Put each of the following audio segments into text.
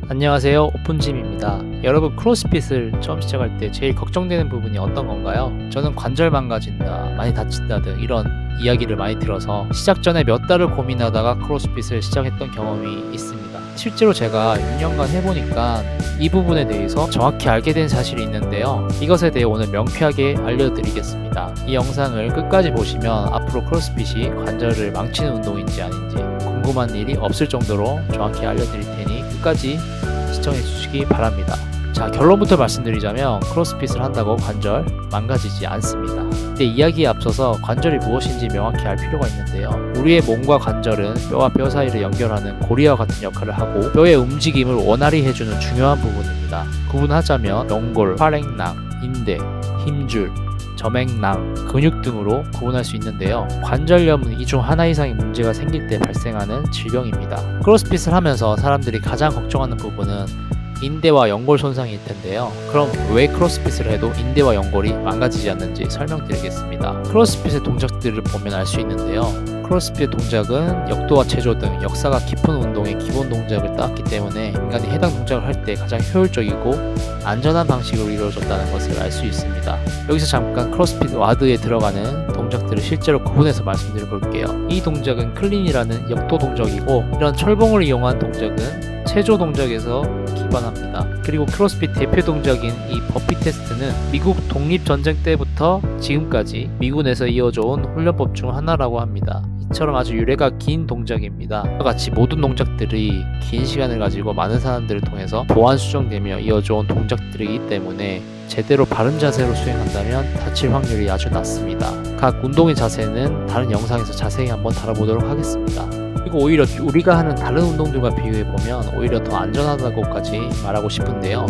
안녕하세요, 오픈짐입니다. 여러분, 크로스핏을 처음 시작할 때 제일 걱정되는 부분이 어떤 건가요? 저는 관절 망가진다, 많이 다친다 등 이런 이야기를 많이 들어서 시작 전에 몇 달을 고민하다가 크로스핏을 시작했던 경험이 있습니다. 실제로 제가 6년간 해보니까 이 부분에 대해서 정확히 알게 된 사실이 있는데요. 이것에 대해 오늘 명쾌하게 알려드리겠습니다. 이 영상을 끝까지 보시면 앞으로 크로스핏이 관절을 망치는 운동인지 아닌지 궁금한 일이 없을 정도로 정확히 알려드릴 테니 끝까지 시청해 주시기 바랍니다. 자, 결론부터 말씀드리자면 크로스핏을 한다고 관절 망가지지 않습니다. 근데 이야기에 앞서서 관절이 무엇인지 명확히 알 필요가 있는데요. 우리의 몸과 관절은 뼈와 뼈 사이를 연결하는 고리와 같은 역할을 하고 뼈의 움직임을 원활히 해주는 중요한 부분입니다. 구분하자면 연골, 활액낭, 인대, 힘줄, 점액낭, 근육 등으로 구분할 수 있는데요. 관절염은 이 중 하나 이상의 문제가 생길 때 발생하는 질병입니다. 크로스핏을 하면서 사람들이 가장 걱정하는 부분은 인대와 연골 손상일 텐데요. 그럼 왜 크로스핏을 해도 인대와 연골이 망가지지 않는지 설명드리겠습니다. 크로스핏의 동작들을 보면 알 수 있는데요. 크로스핏 동작은 역도와 체조 등 역사가 깊은 운동의 기본 동작을 따왔기 때문에 인간이 해당 동작을 할 때 가장 효율적이고 안전한 방식으로 이루어졌다는 것을 알 수 있습니다. 여기서 잠깐 크로스핏 와드에 들어가는 동작들을 실제로 구분해서 말씀드려 볼게요. 이 동작은 클린이라는 역도 동작이고, 이런 철봉을 이용한 동작은 체조 동작에서 기반합니다. 그리고 크로스핏 대표 동작인 이 버피 테스트는 미국 독립전쟁 때부터 지금까지 미군에서 이어져온 훈련법 중 하나라고 합니다. 이처럼 아주 유래가 긴 동작입니다. 이와 같이 모든 동작들이 긴 시간을 가지고 많은 사람들을 통해서 보완 수정되며 이어져온 동작들이기 때문에 제대로 바른 자세로 수행한다면 다칠 확률이 아주 낮습니다. 각 운동의 자세는 다른 영상에서 자세히 한번 다뤄보도록 하겠습니다. 그리고 오히려 우리가 하는 다른 운동들과 비교해보면 오히려 더 안전하다고까지 말하고 싶은데요.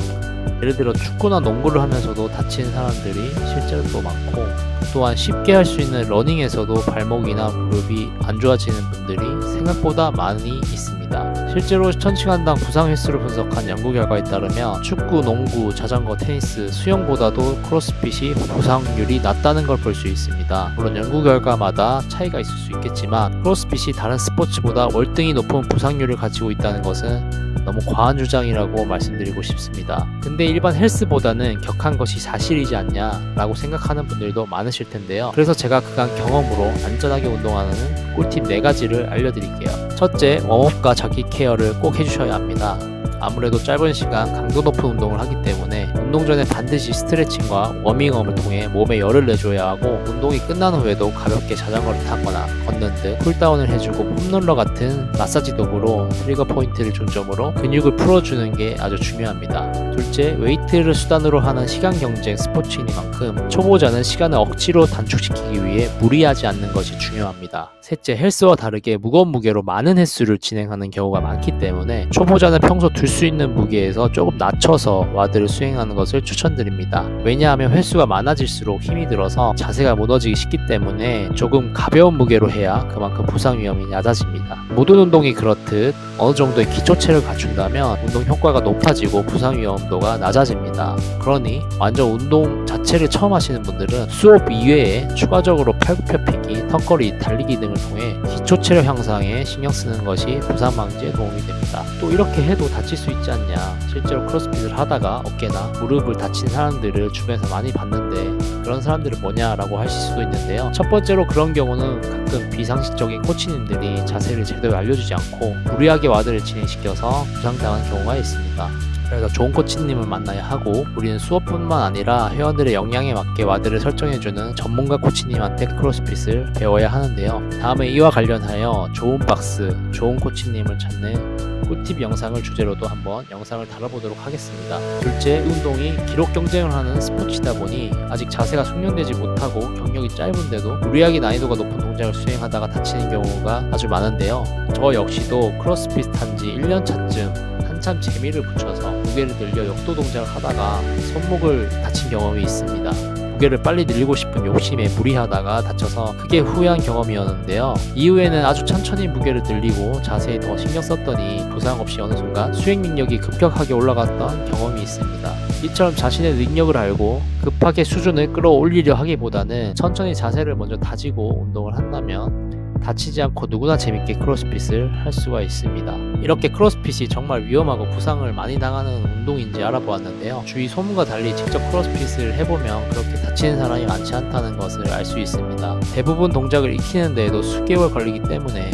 예를 들어 축구나 농구를 하면서도 다치는 사람들이 실제로 또 많고, 또한 쉽게 할 수 있는 러닝에서도 발목이나 무릎이 안 좋아지는 분들이 생각보다 많이 있습니다. 실제로 1000시간당 부상 횟수를 분석한 연구 결과에 따르면 축구, 농구, 자전거, 테니스, 수영보다도 크로스핏이 부상률이 낮다는 걸 볼 수 있습니다. 물론 연구 결과마다 차이가 있을 수 있겠지만 크로스핏이 다른 스포츠보다 월등히 높은 부상률을 가지고 있다는 것은 너무 과한 주장이라고 말씀드리고 싶습니다. 근데 일반 헬스보다는 격한 것이 사실이지 않냐 라고 생각하는 분들도 많으실 텐데요. 그래서 제가 그간 경험으로 안전하게 운동하는 꿀팁 4가지를 알려드릴게요. 첫째, 웜업과 자기 케어를 꼭 해주셔야 합니다. 아무래도 짧은 시간 강도 높은 운동을 하기 때문에 운동 전에 반드시 스트레칭과 워밍업을 통해 몸에 열을 내줘야 하고, 운동이 끝난 후에도 가볍게 자전거를 타거나 걷는 등 쿨다운을 해주고 폼롤러 같은 마사지 도구로 트리거 포인트를 중점으로 근육을 풀어주는 게 아주 중요합니다. 둘째, 웨이트를 수단으로 하는 시간 경쟁 스포츠이니만큼 초보자는 시간을 억지로 단축시키기 위해 무리하지 않는 것이 중요합니다. 셋째, 헬스와 다르게 무거운 무게로 많은 횟수를 진행하는 경우가 많기 때문에 초보자는 평소 들 수 있는 무게에서 조금 낮춰서 와드를 수행하는 것을 추천드립니다. 왜냐하면 횟수가 많아질수록 힘이 들어서 자세가 무너지기 쉽기 때문에 조금 가벼운 무게로 해야 그만큼 부상 위험이 낮아집니다. 모든 운동이 그렇듯 어느 정도의 기초체를 갖춘다면 운동 효과가 높아지고 부상 위험도가 낮아집니다. 그러니 완전 운동 자체를 처음 하시는 분들은 수업 이외에 추가적으로 팔굽혀펴기, 턱걸이, 달리기 등을 통해 기초체력 향상에 신경 쓰는 것이 부상 방지에 도움이 됩니다. 또 이렇게 해도 다칠 수 있지 않냐. 실제로 크로스핏을 하다가 어깨나 무릎을 다친 사람들을 주변에서 많이 봤는데 그런 사람들은 뭐냐라고 하실 수도 있는데요. 첫 번째로 그런 경우는 가끔 비상식적인 코치님들이 자세를 제대로 알려주지 않고 무리하게 와드를 진행시켜서 부상당하는 경우가 있습니다. 그래서 좋은 코치님을 만나야 하고, 우리는 수업뿐만 아니라 회원들의 역량에 맞게 와드를 설정해주는 전문가 코치님한테 크로스핏을 배워야 하는데요. 다음에 이와 관련하여 좋은 박스, 좋은 코치님을 찾는 꿀팁 영상을 주제로도 한번 영상을 다뤄보도록 하겠습니다. 둘째, 이 운동이 기록 경쟁을 하는 스포츠이다 보니 아직 자세가 숙련되지 못하고 경력이 짧은데도 무리하게 난이도가 높은 동작을 수행하다가 다치는 경우가 아주 많은데요. 저 역시도 크로스핏 한지 1년 차쯤 한참 재미를 붙여서 무게를 늘려 역도 동작을 하다가 손목을 다친 경험이 있습니다. 무게를 빨리 늘리고 싶은 욕심에 무리하다가 다쳐서 크게 후회한 경험이었는데요. 이후에는 아주 천천히 무게를 늘리고 자세히 더 신경 썼더니 부상 없이 어느 순간 수행 능력이 급격하게 올라갔던 경험이 있습니다. 이처럼 자신의 능력을 알고 급하게 수준을 끌어올리려 하기보다는 천천히 자세를 먼저 다지고 운동을 한다면 다치지 않고 누구나 재밌게 크로스핏을 할 수가 있습니다. 이렇게 크로스핏이 정말 위험하고 부상을 많이 당하는 운동인지 알아보았는데요. 주위 소문과 달리 직접 크로스핏을 해보면 그렇게 다치는 사람이 많지 않다는 것을 알 수 있습니다. 대부분 동작을 익히는 데에도 수개월 걸리기 때문에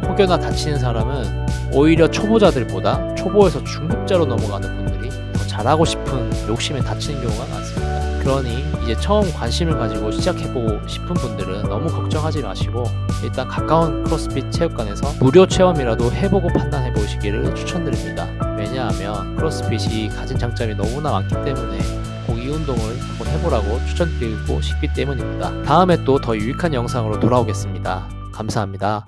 혹여나 다치는 사람은 오히려 초보자들보다 초보에서 중급자로 넘어가는 분들이 더 잘하고 싶은 욕심에 다치는 경우가 많습니다. 그러니 이제 처음 관심을 가지고 시작해보고 싶은 분들은 너무 걱정하지 마시고 일단 가까운 크로스핏 체육관에서 무료 체험이라도 해보고 판단해 보시기를 추천드립니다. 왜냐하면 크로스핏이 가진 장점이 너무나 많기 때문에 꼭 이 운동을 한번 해보라고 추천드리고 싶기 때문입니다. 다음에 또 더 유익한 영상으로 돌아오겠습니다. 감사합니다.